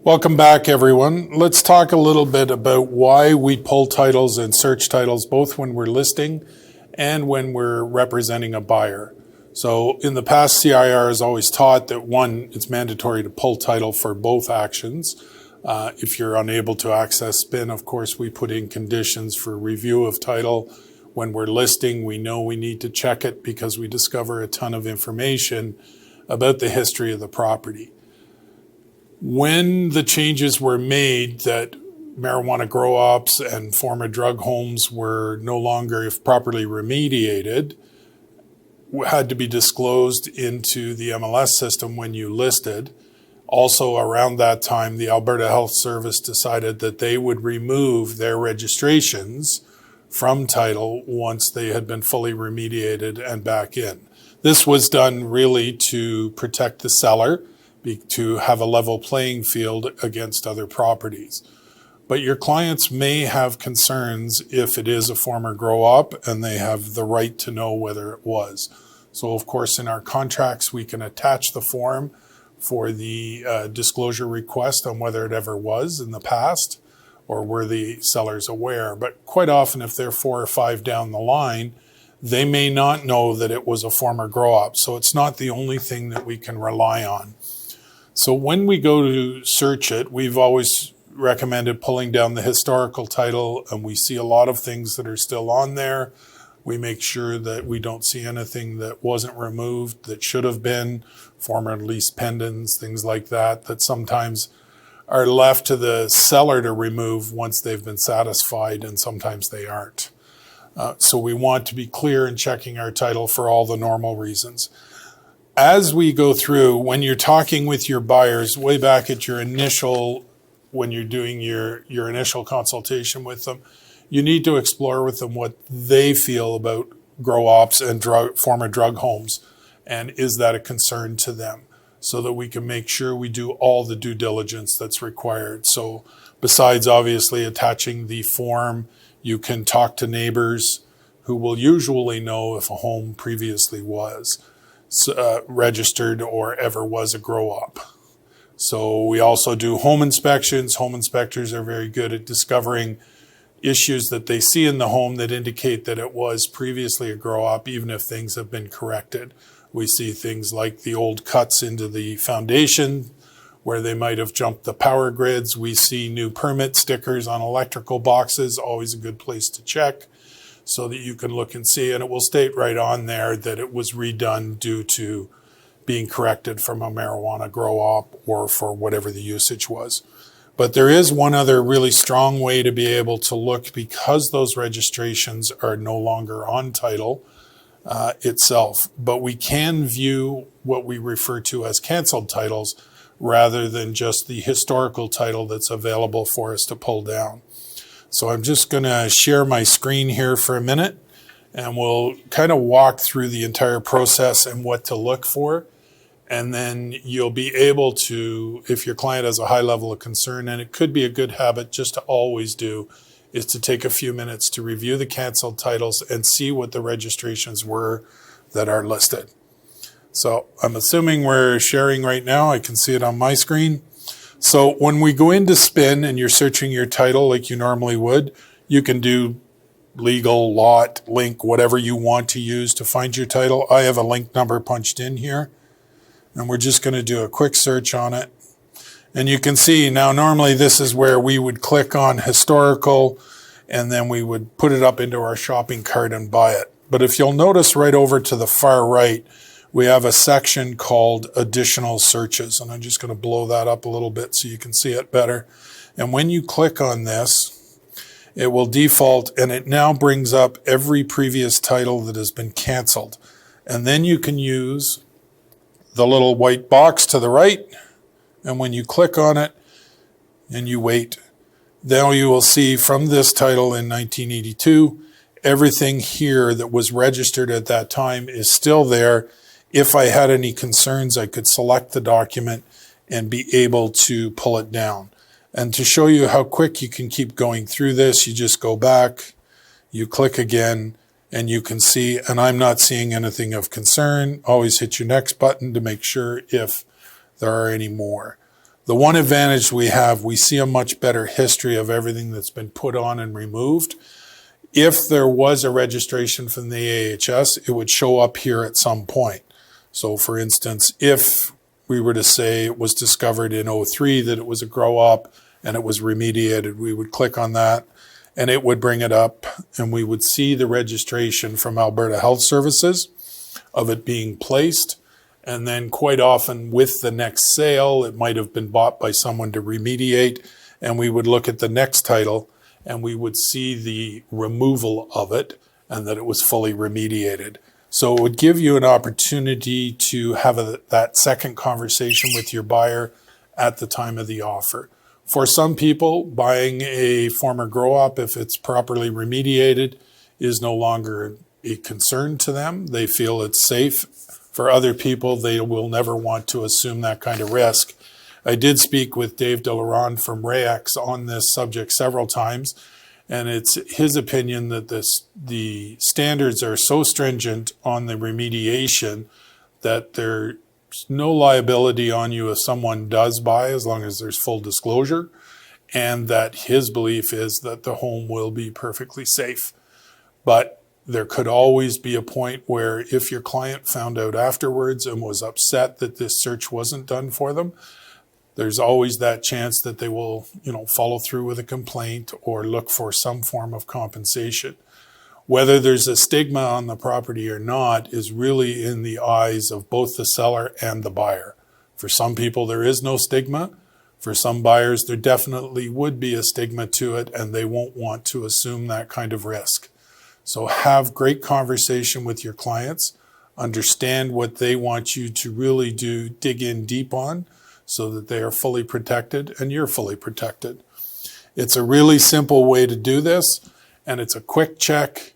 Welcome back, everyone. Let's talk a little bit about why we pull titles and search titles, both when we're listing and when we're representing a buyer. So in the past, CIR has always taught that, one, it's mandatory to pull title for both actions. If you're unable to access SPIN, of course, we put in conditions for review of title. When we're listing, we know we need to check it because we discover a ton of information about the history of the property. When the changes were made that marijuana grow-ops and former drug homes were no longer, if properly remediated, had to be disclosed into the MLS system when you listed. Also around that time, the Alberta Health Service decided that they would remove their registrations from title once they had been fully remediated and back in. This was done really to protect the seller, to have a level playing field against other properties. But your clients may have concerns if it is a former grow-up and they have the right to know whether it was. So of course in our contracts we can attach the form for the disclosure request on whether it ever was in the past or were the sellers aware. But quite often if they're 4 or 5 down the line, they may not know that it was a former grow-up. So it's not the only thing that we can rely on. So when we go to search it, we've always recommended pulling down the historical title, and we see a lot of things that are still on there. We make sure that we don't see anything that wasn't removed that should have been, former lease pendants, things like that, that sometimes are left to the seller to remove once they've been satisfied, and sometimes they aren't. So we want to be clear in checking our title for all the normal reasons. As we go through, when you're talking with your buyers, way back at your initial, when you're doing your initial consultation with them, you need to explore with them what they feel about grow-ops and former drug homes, and is that a concern to them, so that we can make sure we do all the due diligence that's required. So besides obviously attaching the form, you can talk to neighbors who will usually know if a home previously was registered or ever was a grow-up. So we also do home inspections. Home inspectors are very good at discovering issues that they see in the home that indicate that it was previously a grow-up, even if things have been corrected. We see things like the old cuts into the foundation where they might have jumped the power grids. We see new permit stickers on electrical boxes, always a good place to check, so that you can look and see, and it will state right on there that it was redone due to being corrected from a marijuana grow-op or for whatever the usage was. But there is one other really strong way to be able to look, because those registrations are no longer on title itself. But we can view what we refer to as canceled titles rather than just the historical title that's available for us to pull down. So I'm just going to share my screen here for a minute, and we'll kind of walk through the entire process and what to look for. And then you'll be able to, if your client has a high level of concern, and it could be a good habit just to always do, is to take a few minutes to review the canceled titles and see what the registrations were that are listed. So I'm assuming we're sharing right now. I can see it on my screen. So when we go into SPIN and you're searching your title like you normally would, you can do legal, lot, link, whatever you want to use to find your title. I have a link number punched in here, and we're just going to do a quick search on it. And you can see now, normally this is where we would click on historical, and then we would put it up into our shopping cart and buy it. But if you'll notice right over to the far right, we have a section called additional searches, and I'm just going to blow that up a little bit so you can see it better. And when you click on this, it will default, and it now brings up every previous title that has been canceled. And then you can use the little white box to the right, and when you click on it and you wait, then you will see from this title in 1982, everything here that was registered at that time is still there. If I had any concerns, I could select the document and be able to pull it down. And to show you how quick you can keep going through this, you just go back, you click again, and you can see, and I'm not seeing anything of concern. Always hit your next button to make sure if there are any more. The one advantage we have, we see a much better history of everything that's been put on and removed. If there was a registration from the AHS, it would show up here at some point. So for instance, if we were to say it was discovered in '03 that it was a grow up and it was remediated, we would click on that and it would bring it up and we would see the registration from Alberta Health Services of it being placed. And then quite often with the next sale, it might have been bought by someone to remediate, and we would look at the next title and we would see the removal of it and that it was fully remediated. So it would give you an opportunity to have that second conversation with your buyer at the time of the offer. For some people, buying a former grow-up, if it's properly remediated, is no longer a concern to them. They feel it's safe. For other people, they will never want to assume that kind of risk. I did speak with Dave Delaron from RAEX on this subject several times, and it's his opinion that the standards are so stringent on the remediation that there's no liability on you if someone does buy, as long as there's full disclosure, and that his belief is that the home will be perfectly safe. But there could always be a point where if your client found out afterwards and was upset that this search wasn't done for them, there's always that chance that they will, follow through with a complaint or look for some form of compensation. Whether there's a stigma on the property or not is really in the eyes of both the seller and the buyer. For some people, there is no stigma. For some buyers, there definitely would be a stigma to it, and they won't want to assume that kind of risk. So have great conversation with your clients, understand what they want you to really dig in deep on so that they are fully protected and you're fully protected. It's a really simple way to do this, and it's a quick check.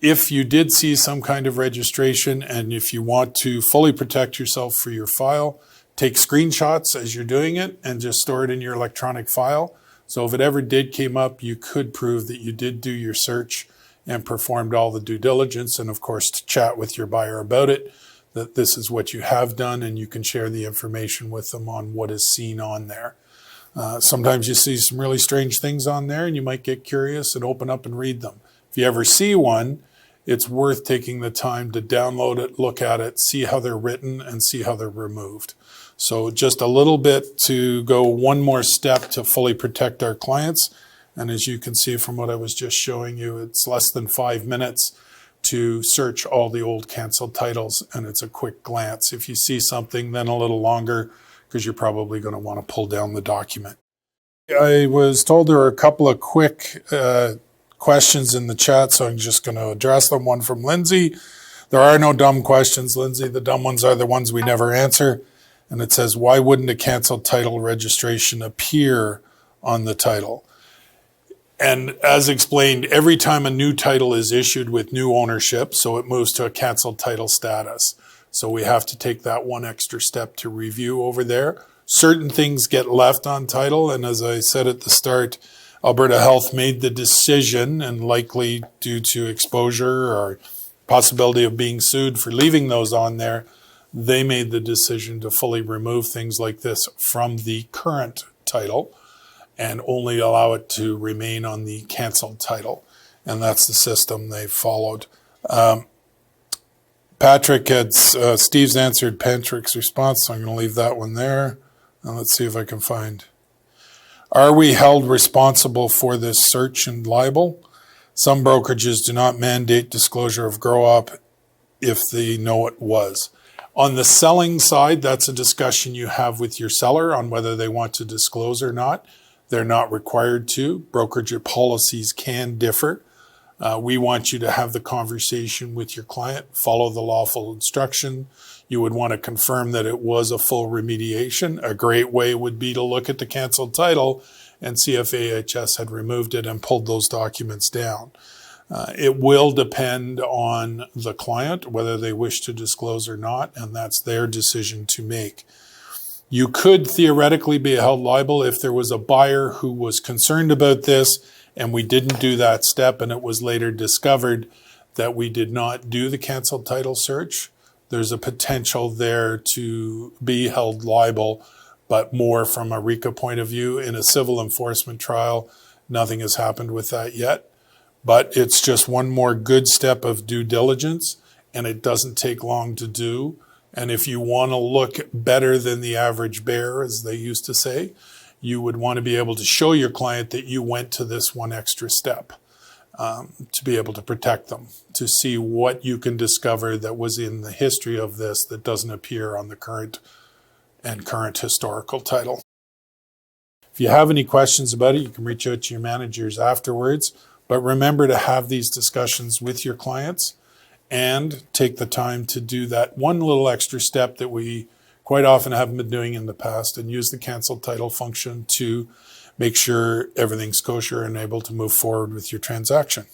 If you did see some kind of registration and if you want to fully protect yourself for your file, take screenshots as you're doing it and just store it in your electronic file. So if it ever did come up, you could prove that you did do your search and performed all the due diligence, and of course to chat with your buyer about it, that this is what you have done, and you can share the information with them on what is seen on there. Sometimes you see some really strange things on there and you might get curious and open up and read them. If you ever see one, it's worth taking the time to download it, look at it, see how they're written, and see how they're removed. So just a little bit to go one more step to fully protect our clients. And as you can see from what I was just showing you, it's less than 5 minutes to search all the old canceled titles, and it's a quick glance. If you see something, then a little longer, because you're probably going to want to pull down the document. I was told there were a couple of quick questions in the chat, so I'm just going to address them. One from Lindsay. There are no dumb questions, Lindsay. The dumb ones are the ones we never answer. And it says, why wouldn't a canceled title registration appear on the title? And as explained, every time a new title is issued with new ownership, so it moves to a canceled title status. So we have to take that one extra step to review over there. Certain things get left on title, and as I said at the start, Alberta Health made the decision, and likely due to exposure or possibility of being sued for leaving those on there, they made the decision to fully remove things like this from the current title and only allow it to remain on the canceled title. And that's the system they've followed. Steve's answered Patrick's response, so I'm going to leave that one there. And let's see if I can find. Are we held responsible for this search and libel? Some brokerages do not mandate disclosure of grow-up if they know it was. On the selling side, that's a discussion you have with your seller on whether they want to disclose or not. They're not required to. Brokerage policies can differ. We want you to have the conversation with your client, follow the lawful instruction. You would want to confirm that it was a full remediation. A great way would be to look at the canceled title and see if AHS had removed it and pulled those documents down. It will depend on the client, whether they wish to disclose or not, and that's their decision to make. You could theoretically be held liable if there was a buyer who was concerned about this and we didn't do that step and it was later discovered. that we did not do the canceled title search, there's a potential there to be held liable, but more from a RICA point of view. In a civil enforcement trial, nothing has happened with that yet, but it's just one more good step of due diligence, and it doesn't take long to do. And if you want to look better than the average bear, as they used to say, you would want to be able to show your client that you went to this one extra step to be able to protect them, to see what you can discover that was in the history of this that doesn't appear on the current historical title. If you have any questions about it, you can reach out to your managers afterwards. But remember to have these discussions with your clients and take the time to do that one little extra step that we quite often haven't been doing in the past, and use the canceled title function to make sure everything's kosher and able to move forward with your transaction.